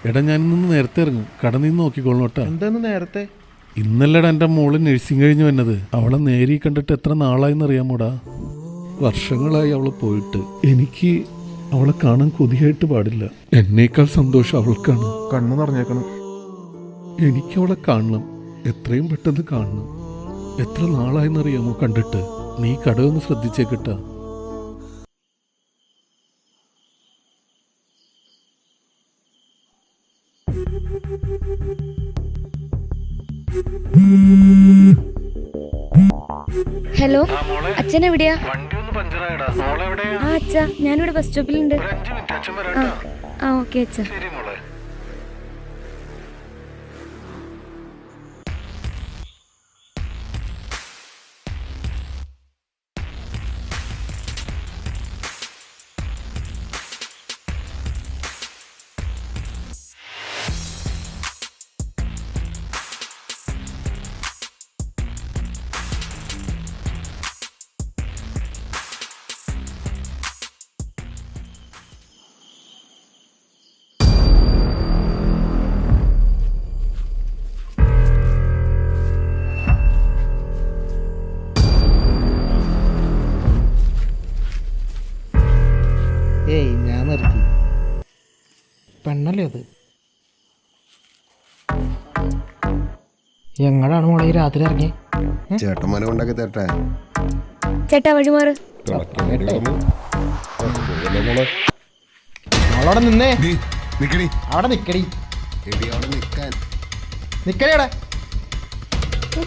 എടാ ഞാനിന്ന് നേരത്തെ ഇറങ്ങും, കട നിന്ന് നോക്കിക്കോളൂ കേട്ടോ. എന്താന്ന് നേരത്തെ? ഇന്നല്ലടാ എൻ്റെ മോള് നഴ്സിംഗ് കഴിഞ്ഞ് വന്നത്. അവളെ നേരി കണ്ടിട്ട് എത്ര നാളായെന്ന് അറിയാമോടാ? വർഷങ്ങളായി അവള് പോയിട്ട്. എനിക്ക് അവളെ കാണാൻ കൊതിയായിട്ട് പാടില്ല. എന്നേക്കാൾ സന്തോഷം അവൾക്കാണ്. കണ്ണു നിറഞ്ഞേക്കണം. എനിക്ക് അവളെ കാണണം, എത്രയും പെട്ടെന്ന് കാണണം. എത്ര നാളായെന്നറിയാമോ കണ്ടിട്ട്? നീ കട ഒന്ന് ശ്രദ്ധിച്ചേക്കിട്ടാ. ഹലോ, അച്ഛൻ എവിടെയാ? ആ അച്ഛാ, ഞാനിവിടെ ബസ് സ്റ്റോപ്പിലുണ്ട്. ആ ഓക്കെ അച്ഛാ. ഏയ് ഞാൻ നിർത്തി. പെണ്ണല്ലേ അത്? എങ്ങടാണ് മോളെ ഈ രാത്രി ഇറങ്ങി? ചേട്ടന്മാരെ കൊണ്ടാക്കി തരട്ടെ. ചേട്ടാ വഴിമാറ്. മോളവിടെ നിന്നേ. നിക്കടി അവിടെ നിക്കടി. അവിടെ നിക്കാൻ. നിക്കടി അവിടെ.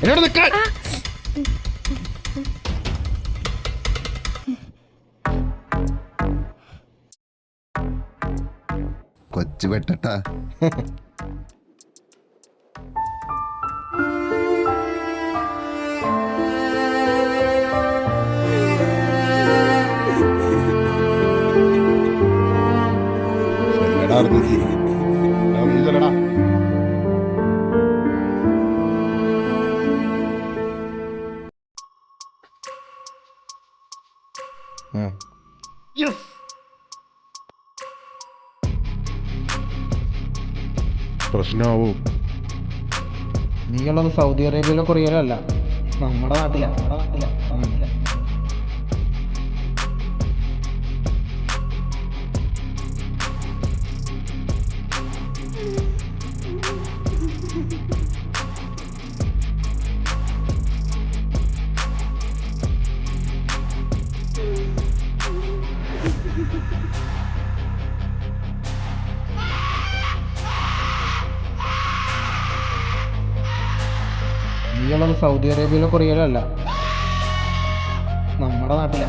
എന്നോട് നിക്കാൻ. കൊച്ചു വെട്ടട്ടാ. പ്രശ്നമാവും. നീയുള്ളത് സൗദി അറേബ്യയിലോ കൊറിയയിലോ അല്ല, നമ്മുടെ നാട്ടിലാ. നീയുള്ളത് സൗദി അറേബ്യയിലോ കൊറിയയിലോ അല്ല, നമ്മുടെ നാട്ടിലാ.